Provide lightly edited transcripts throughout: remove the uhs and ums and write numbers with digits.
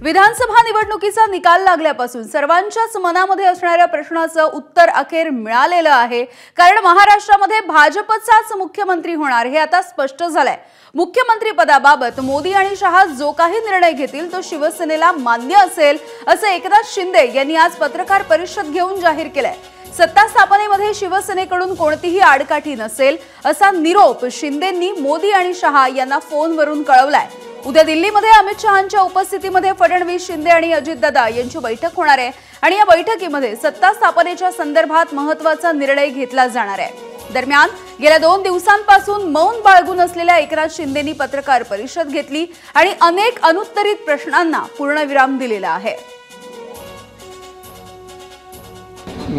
विधानसभा निवडणुकीचा निकाल लागल्यापासून सर्वांच्याच मनामध्ये असणाऱ्या प्रश्नाचं उत्तर अखेर मिळालेलं आहे। कारण महाराष्ट्रामध्ये भाजपचाच मुख्यमंत्री होणार हे आता स्पष्ट झालंय। मुख्यमंत्री पदाबाबत मोदी आणि शहा जो काही निर्णय घेतील तो शिवसेनेला मान्य असेल असं एकनाथ शिंदे यांनी आज पत्रकार परिषद घेऊन जाहीर केलंय। सत्ता स्थापनेमध्ये शिवसेनेकडून कोणतीही आडकाठी नसेल असा निरोप शिंदेंनी मोदी आणि शहा यांना फोनवरून कळवलाय। उद्या दिल्लीमध्ये अमित शहांच्या उपस्थितीमध्ये फडणवीस, शिंदे आणि अजितदादा यांची बैठक होणार आहे आणि या बैठकीमध्ये सत्ता स्थापनेच्या संदर्भात महत्त्वाचा निर्णय घेतला जाणार आहे। दरम्यान गेल्या 2 दिवसांपासून मौन बाळगून असलेल्या एकनाथ शिंदेंनी पत्रकार परिषद घेतली आणि अनेक अनुत्तरित प्रश्नांना पूर्णविराम दिलेला आहे।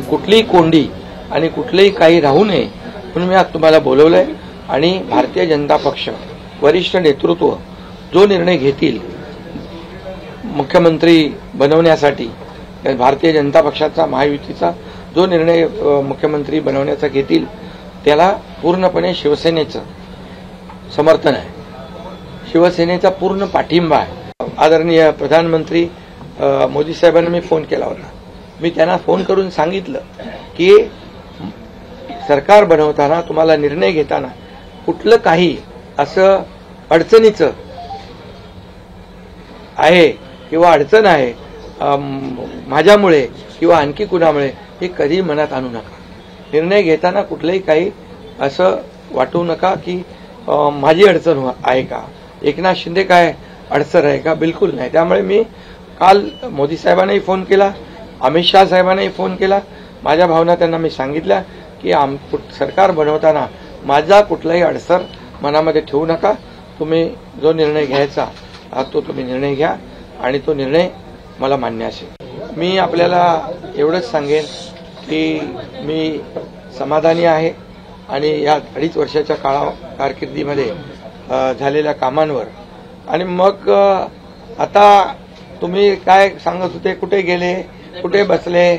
कुठलीही कोंडी आणि कुठलेही काही राहू नये म्हणून मी आज तुम्हाला बोलवलंय आणि भारतीय जनता पक्ष वरिष्ठ नेतृत्व जो निर्णय घेतील मुख्यमंत्री बनवण्यासाठी, भारतीय जनता पक्षाचा महायुतीचा जो निर्णय मुख्यमंत्री बनवण्याचा घेतील त्याला पूर्णपणे शिवसेनेचं समर्थन आहे, शिवसेनेचा पूर्ण पाठिंबा आहे। आदरणीय प्रधानमंत्री मोदी साहेबांना मी फोन केला होता। मी त्यांना फोन करून सांगितलं की सरकार बनवताना तुम्हाला निर्णय घेताना कुठलं काही असं अडचणीचं आहे किंवा अडचण आहे माझ्यामुळे किंवा आणखी कुणामुळे हे कधी मनात आणू नका। निर्णय घेताना कुठलंही काही असं वाटू नका की माझी अडचण आहे का, एकनाथ शिंदे काय अडचण आहे का, बिलकुल नाही। त्यामुळे मी काल मोदी साहेबांनाही फोन केला, अमित शहा साहेबांनाही फोन केला। माझ्या भावना त्यांना मी सांगितल्या की सरकार बनवताना माझा कुठलाही अडसर मनामध्ये ठेवू नका। तुम्ही जो निर्णय घ्यायचा तो तुम्ही निर्णय घ्या आणि तो निर्णय मला मान्य असेल। मी आपल्याला एवढंच सांगेन की मी समाधानी आहे आणि या 2.5 वर्षाच्या कारकिर्दीमध्ये झालेल्या कामांवर। आणि मग आता तुम्ही काय सांगत होते, कुठे गेले, कुठे बसले,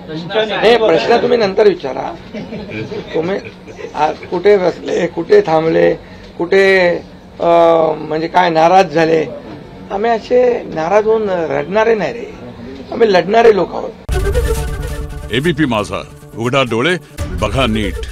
हे प्रश्न तुम्ही नंतर विचारा। तुम्ही कुठे बसले, कुठे थांबले, कुठे म्हणजे काय नाराज झाले। आम्ही असे नाराज होऊन रडणारे नाही रे, आम्ही लढणारे लोक आहोत। एबीपी माझा, उघडा डोळे बघा नीट।